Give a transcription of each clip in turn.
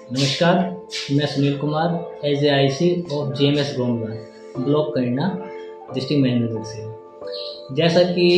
नमस्कार, मैं Sunil Kumar as a IC of GMS Gomga block करना डिस्ट्रिक्ट मैनेजर से। जैसा कि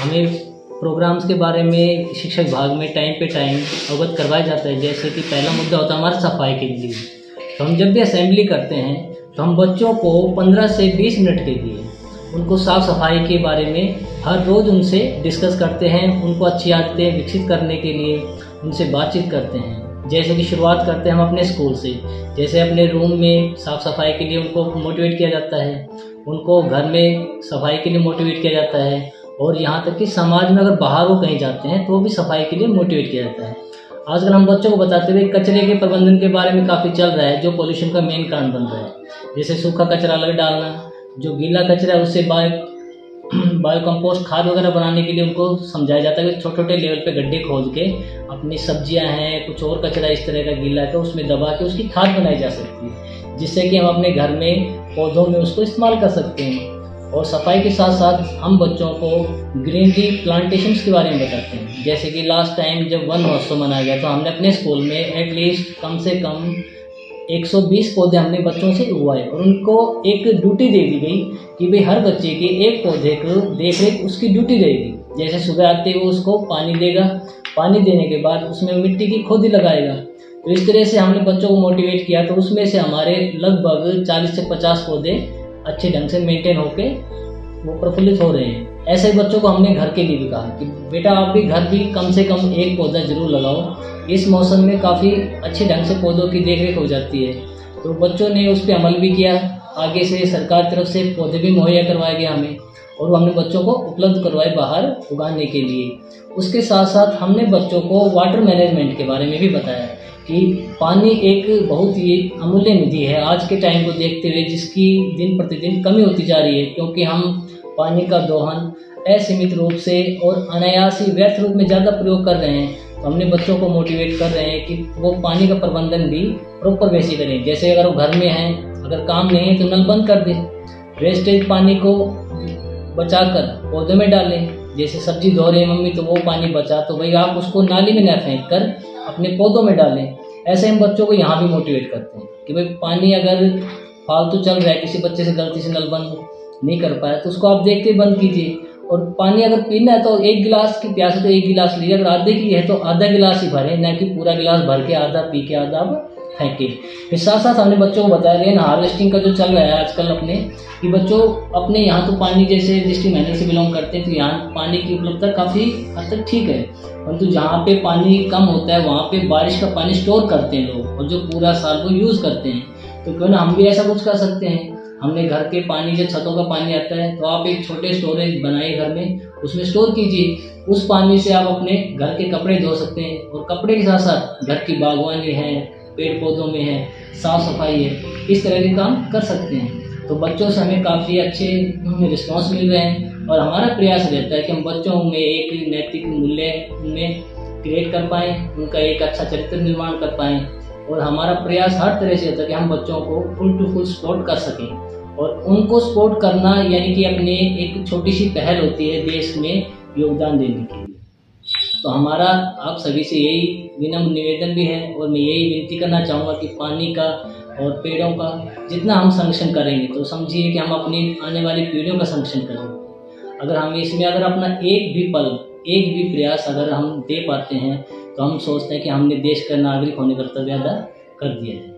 हमें प्रोग्राम्स के बारे में शिक्षा विभाग में टाइम पे टाइम अवगत करवाया जाता है। जैसे कि पहला मुद्दा होता है हमारा सफाई के लिए। तो हम जब भी असेंबली करते हैं तो हम बच्चों को 15 से 20 मिनट के लिए उनको साफ़ सफाई के बारे में हर रोज़ उनसे डिस्कस करते हैं। उनको अच्छी आदतें विकसित करने के लिए उनसे बातचीत करते हैं। जैसे कि शुरुआत करते हैं हम अपने स्कूल से। जैसे अपने रूम में साफ़ सफाई के लिए उनको मोटिवेट किया जाता है, उनको घर में सफाई के लिए मोटिवेट किया जाता है, और यहाँ तक कि समाज में अगर बाहर वो कहीं जाते हैं तो भी सफाई के लिए मोटिवेट किया जाता है। आजकल हम बच्चों को बताते हुए कचरे के प्रबंधन के बारे में काफ़ी चल रहा है, जो पोल्यूशन का मेन कारण बन रहा है। जैसे सूखा कचरा अलग डालना, जो गीला कचरा है उससे बायो कंपोस्ट खाद वगैरह बनाने के लिए उनको समझाया जाता है कि छोटे छोटे लेवल पे गड्ढे खोद के अपनी सब्जियां हैं, कुछ और कचरा इस तरह का गीला है तो उसमें दबा के उसकी खाद बनाई जा सकती है, जिससे कि हम अपने घर में पौधों में उसको इस्तेमाल कर सकते हैं। और सफाई के साथ साथ हम बच्चों को ग्रीनरी प्लांटेशंस के बारे में बताते हैं। जैसे कि लास्ट टाइम जब वन महोत्सव मनाया गया तो हमने अपने स्कूल में एटलीस्ट कम से कम 120 पौधे हमने बच्चों से उगवाए, और उनको एक ड्यूटी दे दी गई कि भाई हर बच्चे के एक पौधे को देख रेख उसकी ड्यूटी रहेगी। जैसे सुबह आते ही वो उसको पानी देगा, पानी देने के बाद उसमें मिट्टी की खोदी लगाएगा। तो इस तरह से हमने बच्चों को मोटिवेट किया, तो उसमें से हमारे लगभग 40 से 50 पौधे अच्छे ढंग से मेंटेन होके वो प्रफुल्लित हो रहे हैं। ऐसे बच्चों को हमने घर के लिए भी कहा कि बेटा आप भी घर भी कम से कम एक पौधा जरूर लगाओ। इस मौसम में काफ़ी अच्छे ढंग से पौधों की देखरेख हो जाती है। तो बच्चों ने उस पर अमल भी किया। आगे से सरकार की तरफ से पौधे भी मुहैया करवाए गए हमें, और वो हमने बच्चों को उपलब्ध करवाए बाहर उगाने के लिए। उसके साथ साथ हमने बच्चों को वाटर मैनेजमेंट के बारे में भी बताया कि पानी एक बहुत ही अमूल्य निधि है आज के टाइम को देखते हुए, जिसकी दिन प्रतिदिन कमी होती जा रही है, क्योंकि हम पानी का दोहन असीमित रूप से और अनायास ही व्यर्थ रूप में ज़्यादा प्रयोग कर रहे हैं। तो हमने बच्चों को मोटिवेट कर रहे हैं कि वो पानी का प्रबंधन भी प्रॉपर वैसे करें। जैसे अगर वो घर में हैं, अगर काम नहीं है तो नल बंद कर दें, वेस्टेज पानी को बचाकर पौधों में डालें। जैसे सब्जी धो रहे हैं मम्मी तो वो पानी बचा, तो भाई आप उसको नाली में न फेंक कर अपने पौधों में डालें। ऐसे हम बच्चों को यहाँ भी मोटिवेट करते हैं कि भाई पानी अगर फालतू चल रहा है, किसी बच्चे से गलती से नल बंद नहीं कर पाया तो उसको आप देख के बंद कीजिए। और पानी अगर पीना है तो एक गिलास की प्यास है तो एक गिलास लीजिए, अगर आधे की है तो आधा गिलास ही भरें, न कि पूरा गिलास भर के आधा पी के आधा फेंके। फिर साथ साथ हमने बच्चों को बताया रेन हार्वेस्टिंग का जो चल रहा है आजकल अपने, कि बच्चों अपने यहाँ तो पानी जैसे डिस्ट्रिक्ट मैनेजर से बिलोंग करते हैं तो यहाँ पानी की उपलब्धता काफ़ी हद तक ठीक है, परंतु जहाँ पे पानी कम होता है वहाँ पे बारिश का पानी स्टोर करते हैं लोग, और जो पूरा साल वो यूज़ करते हैं। तो क्यों ना हम भी ऐसा कुछ कर सकते हैं। हमने घर के पानी जो छतों का पानी आता है तो आप एक छोटे स्टोरेज बनाइए घर में, उसमें स्टोर कीजिए। उस पानी से आप अपने घर के कपड़े धो सकते हैं, और कपड़े के साथ साथ घर की बागवानी है, पेड़ पौधों में है, साफ सफाई है, इस तरह के काम कर सकते हैं। तो बच्चों से हमें काफ़ी अच्छे रिस्पॉन्स मिल रहे हैं, और हमारा प्रयास रहता है कि हम बच्चों में एक नैतिक मूल्य उनमें क्रिएट कर पाएँ, उनका एक अच्छा चरित्र निर्माण कर पाएँ। और हमारा प्रयास हर तरह से होता है कि हम बच्चों को फुल टू फुल सपोर्ट कर सकें, और उनको सपोर्ट करना यानी कि अपने एक छोटी सी पहल होती है देश में योगदान देने के लिए। तो हमारा आप सभी से यही विनम्र निवेदन भी है और मैं यही विनती करना चाहूँगा कि पानी का और पेड़ों का जितना हम संरक्षण करेंगे तो समझिए कि हम अपनी आने वाली पीढ़ियों का संरक्षण करेंगे। अगर हम इसमें अगर अपना एक भी पल, एक भी प्रयास अगर हम दे पाते हैं तो हम सोचते हैं कि हमने देश का नागरिक होने का कर्तव्य अदा कर दिया है।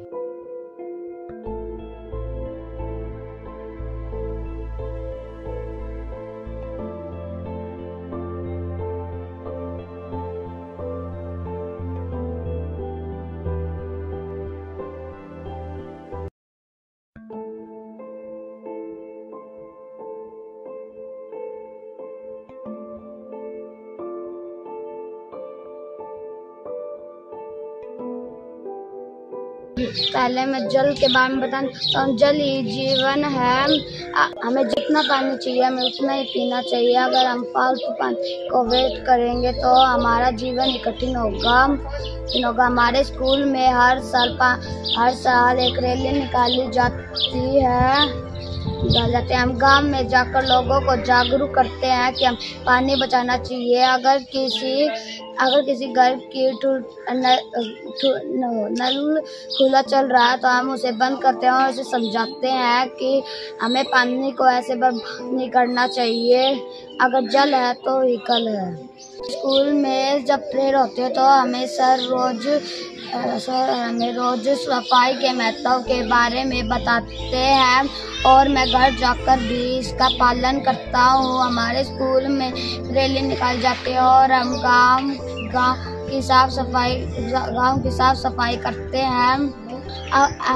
पहले मैं जल के बारे में बताऊं तो जल ही जीवन है। हमें जितना पानी चाहिए हमें उतना ही पीना चाहिए। अगर हम फालतू पानी को वेस्ट करेंगे तो हमारा जीवन ही कठिन होगा। हमारे स्कूल में हर साल एक रैली निकाली जाती है। हम गांव में जाकर लोगों को जागरूक करते हैं कि हम पानी बचाना चाहिए। अगर किसी घर की नल खुला चल रहा है तो हम उसे बंद करते हैं और उसे समझाते हैं कि हमें पानी को ऐसे बर्बाद नहीं करना चाहिए। अगर जल है तो ही कल है। स्कूल में जब प्रेयर होते हैं तो हमें सर रोज सफाई के महत्व के बारे में बताते हैं और मैं घर जाकर भी इसका पालन करता हूँ। हमारे स्कूल में रैली निकाली जाती है और हम गांव की साफ सफाई करते हैं।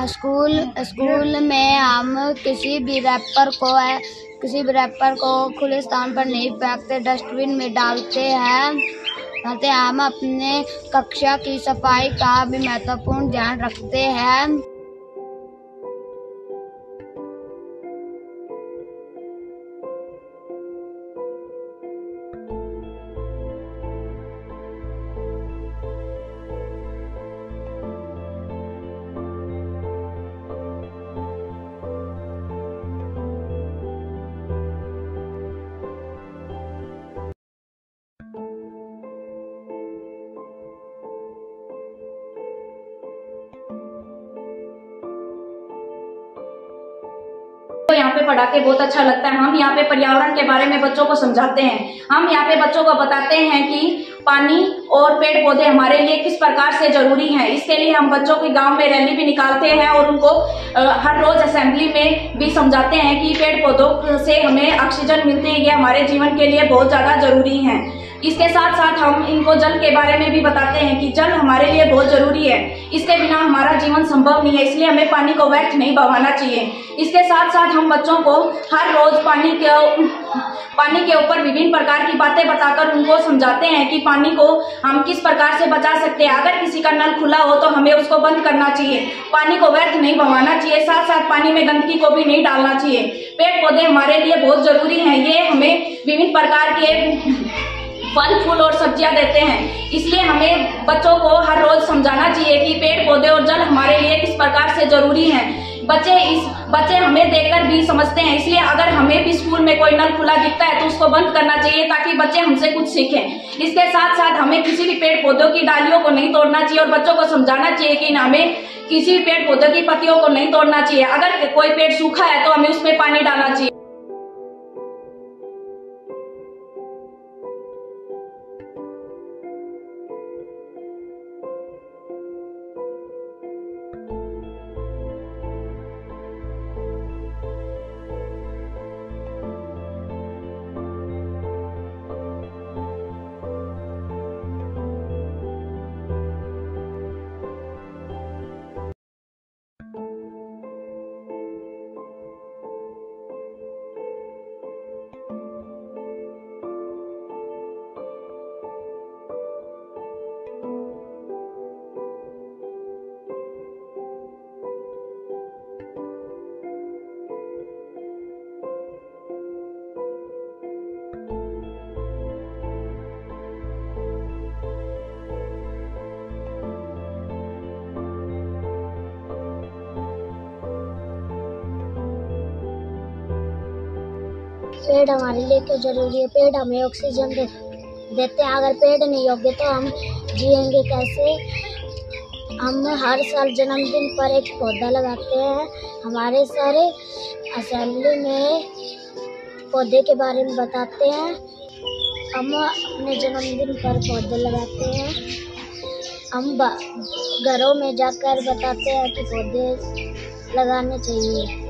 स्कूल में हम किसी भी रैपर को खुले स्थान पर नहीं फेंकते, डस्टबिन में डालते हैं। हम अपने कक्षा की सफाई का भी महत्वपूर्ण ध्यान रखते हैं। तो यहाँ पे पढ़ा के बहुत अच्छा लगता है। हम यहाँ पे पर्यावरण के बारे में बच्चों को समझाते हैं। हम यहाँ पे बच्चों को बताते हैं कि पानी और पेड़ पौधे हमारे लिए किस प्रकार से जरूरी हैं। इसके लिए हम बच्चों के गांव में रैली भी निकालते हैं और उनको हर रोज असेंबली में भी समझाते हैं कि पेड़ पौधों से हमें ऑक्सीजन मिलती है, ये हमारे जीवन के लिए बहुत ज्यादा जरूरी है। इसके साथ साथ हम इनको जल के बारे में भी बताते हैं कि जल हमारे लिए बहुत जरूरी है, इसके बिना हमारा जीवन संभव नहीं है, इसलिए हमें पानी को व्यर्थ नहीं बहाना चाहिए। इसके साथ साथ हम बच्चों को हर रोज पानी के ऊपर विभिन्न प्रकार की बातें बताकर उनको समझाते हैं कि पानी को हम किस प्रकार से बचा सकते हैं। अगर किसी का नल खुला हो तो हमें उसको बंद करना चाहिए, पानी को व्यर्थ नहीं बहाना चाहिए। साथ साथ पानी में गंदगी को भी नहीं डालना चाहिए। पेड़ पौधे हमारे लिए बहुत जरूरी हैं, ये हमें विभिन्न प्रकार के फल फूल और सब्जियां देते हैं, इसलिए हमें बच्चों को हर रोज समझाना चाहिए कि पेड़ पौधे और जल हमारे लिए किस प्रकार से जरूरी हैं। बच्चे हमें देखकर भी समझते हैं, इसलिए अगर हमें भी स्कूल में कोई नल खुला दिखता है तो उसको बंद करना चाहिए ताकि बच्चे हमसे कुछ सीखें। इसके साथ साथ हमें किसी भी पेड़ पौधों की डालियों को नहीं तोड़ना चाहिए और बच्चों को समझाना चाहिए कि हमें किसी भी पेड़ पौधों की पत्तियों को नहीं तोड़ना चाहिए। अगर कोई पेड़ सूखा है तो हमें उसमें पानी डालना चाहिए। पेड़ हमारे लिए क्यों जरूरी है? पेड़ हमें ऑक्सीजन देते हैं। अगर पेड़ नहीं होंगे तो हम जिएंगे कैसे। हम हर साल जन्मदिन पर एक पौधा लगाते हैं। हमारे सारे असेंबली में पौधे के बारे में बताते हैं। हम अपने जन्मदिन पर पौधे लगाते हैं। हम घरों में जाकर बताते हैं कि पौधे लगाने चाहिए।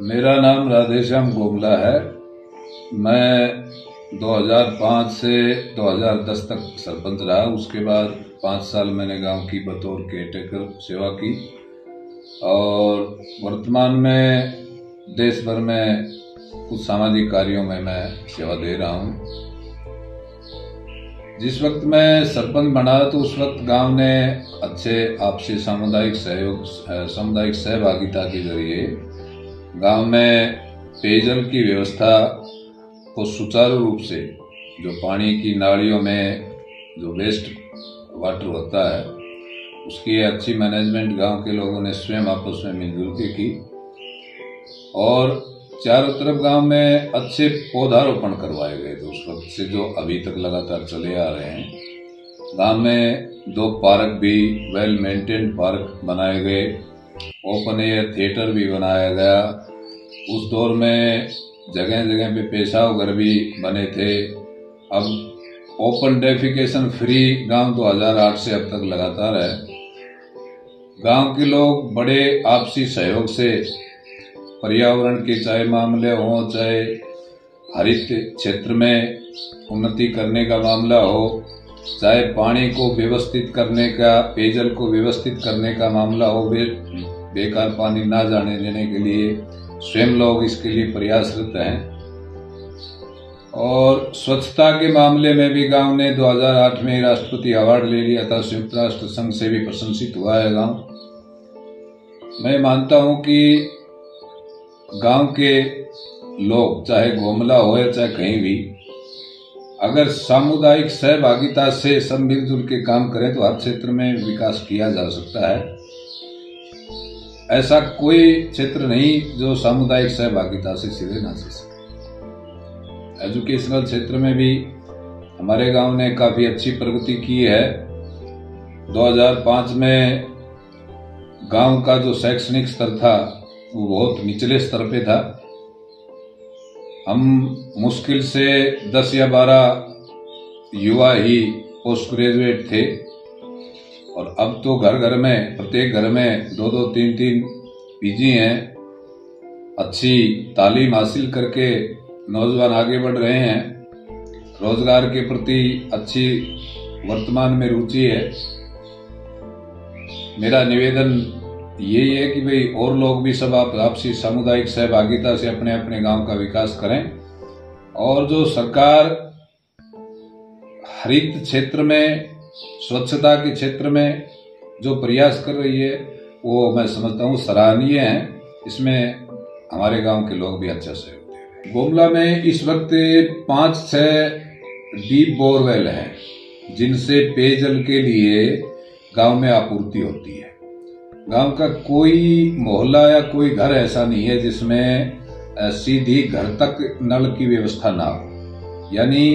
मेरा नाम राधेश्याम गोगला है। मैं 2005 से 2010 तक सरपंच रहा। उसके बाद 5 साल मैंने गांव की बतौर केयरटेकर सेवा की और वर्तमान में देश भर में कुछ सामाजिक कार्यों में मैं सेवा दे रहा हूं। जिस वक्त मैं सरपंच बना तो उस वक्त गांव ने अच्छे आपसी सामुदायिक सहयोग, सामुदायिक सहभागिता के जरिए गांव में पेयजल की व्यवस्था को सुचारू रूप से, जो पानी की नालियों में जो वेस्ट वाटर होता है उसकी अच्छी मैनेजमेंट गांव के लोगों ने स्वयं आपस में मिलजुल के की और चारों तरफ गांव में अच्छे पौधारोपण करवाए गए थे उस वक्त से, जो अभी तक लगातार चले आ रहे हैं। गांव में 2 पार्क भी, वेल मेंटेन्ड पार्क बनाए गए, ओपन एयर थिएटर भी बनाया गया। उस दौर में जगह जगह पे पेशाब घर भी बने थे। अब ओपन डेफिकेशन फ्री गांव 2008 से अब तक लगातार है। गांव के लोग बड़े आपसी सहयोग से पर्यावरण के चाहे मामले हो, चाहे हरित क्षेत्र में उन्नति करने का मामला हो, चाहे पानी को व्यवस्थित करने का, पेयजल को व्यवस्थित करने का मामला हो, बेकार पानी ना जाने देने के लिए स्वयं लोग इसके लिए प्रयासरत हैं। और स्वच्छता के मामले में भी गांव ने 2008 में राष्ट्रपति अवार्ड ले लिया था, संयुक्त राष्ट्र संघ से भी प्रशंसित हुआ है गांव। मैं मानता हूं कि गांव के लोग, चाहे गोमला हो या चाहे कहीं भी, अगर सामुदायिक सहभागिता से सब मिलजुल के काम करें तो हर क्षेत्र में विकास किया जा सकता है। ऐसा कोई क्षेत्र नहीं जो सामुदायिक सहभागिता से सिरे ना चल सके। एजुकेशनल क्षेत्र में भी हमारे गांव ने काफी अच्छी प्रगति की है। 2005 में गांव का जो शैक्षणिक स्तर था वो बहुत निचले स्तर पे था। हम मुश्किल से 10 या 12 युवा ही पोस्ट ग्रेजुएट थे और अब तो घर घर में, प्रत्येक घर में 2-2, 3-3 पीजी हैं। अच्छी तालीम हासिल करके नौजवान आगे बढ़ रहे हैं। रोजगार के प्रति अच्छी वर्तमान में रुचि है। मेरा निवेदन यही है कि भाई और लोग भी सब आपसी सामुदायिक सहभागिता से अपने अपने गांव का विकास करें। और जो सरकार हरित क्षेत्र में, स्वच्छता के क्षेत्र में जो प्रयास कर रही है वो मैं समझता हूँ सराहनीय है। इसमें हमारे गांव के लोग भी अच्छा सहयोग दे रहे हैं। गोमला में इस वक्त 5-6 डीप बोरवेल हैं जिनसे पेयजल के लिए गांव में आपूर्ति होती है। गांव का कोई मोहल्ला या कोई घर ऐसा नहीं है जिसमें सीधी घर तक नल की व्यवस्था ना हो। यानी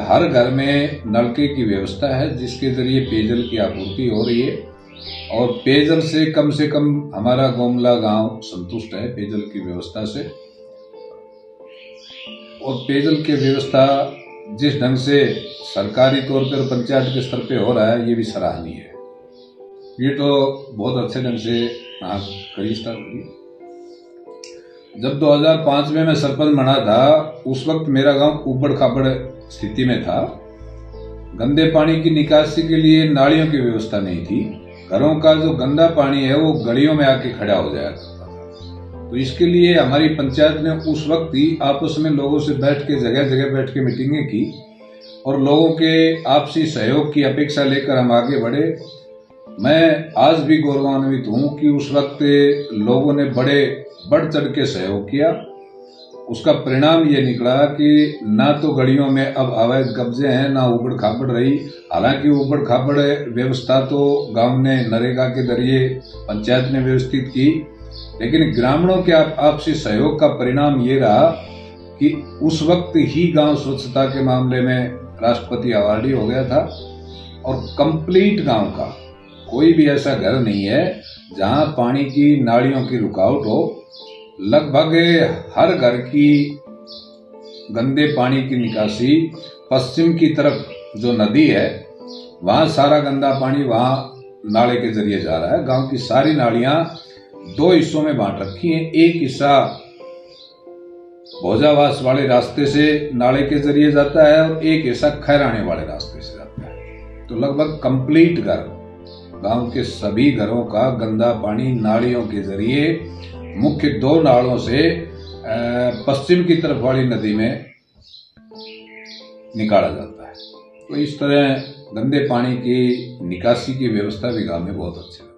हर घर में नलके की व्यवस्था है जिसके जरिए पेयजल की आपूर्ति हो रही है। और पेयजल से कम हमारा गोमला गांव संतुष्ट है पेयजल की व्यवस्था से। और पेयजल की व्यवस्था जिस ढंग से सरकारी तौर पर पंचायत के स्तर पे हो रहा है ये भी सराहनीय है। ये तो बहुत अच्छे ढंग से करी स्टार्ट हुई। जब 2005 में मैं सरपंच बना था उस वक्त मेरा गांव उबड़ खाबड़ स्थिति में था। गंदे पानी की निकासी के लिए नालियों की व्यवस्था नहीं थी। घरों का जो गंदा पानी है वो गलियों में आके खड़ा हो जाया करता था। तो इसके लिए हमारी पंचायत ने उस वक्त ही आपस में लोगों से बैठ के जगह जगह बैठ के मीटिंगें की और लोगों के आपसी सहयोग की अपेक्षा लेकर हम आगे बढ़े। मैं आज भी गौरवान्वित हूँ कि उस वक्त लोगों ने बढ़ चढ़ के सहयोग किया। उसका परिणाम ये निकला कि ना तो गलियों में अब अवैध कब्जे हैं, ना उबड़ खाबड़ रही। हालांकि उबड़ खाबड़ व्यवस्था तो गांव ने नरेगा के जरिए पंचायत ने व्यवस्थित की, लेकिन ग्रामीणों के आपसी सहयोग का परिणाम ये रहा कि उस वक्त ही गांव स्वच्छता के मामले में राष्ट्रपति अवार्डी हो गया था। और कंप्लीट गांव का कोई भी ऐसा घर नहीं है जहां पानी की नालियों की रुकावट हो। लगभग हर घर की गंदे पानी की निकासी पश्चिम की तरफ जो नदी है वहां सारा गंदा पानी वहां नाले के जरिए जा रहा है। गांव की सारी नालियां 2 हिस्सों में बांट रखी हैं। एक हिस्सा भोजावास वाले रास्ते से नाले के जरिए जाता है और एक हिस्सा खैराने वाले रास्ते से जाता है। तो लगभग कंप्लीट घर, गांव के सभी घरों का गंदा पानी नालियों के जरिए मुख्य 2 नालों से पश्चिम की तरफ वाली नदी में निकाला जाता है। तो इस तरह गंदे पानी की निकासी की व्यवस्था भी गांव में बहुत अच्छी है।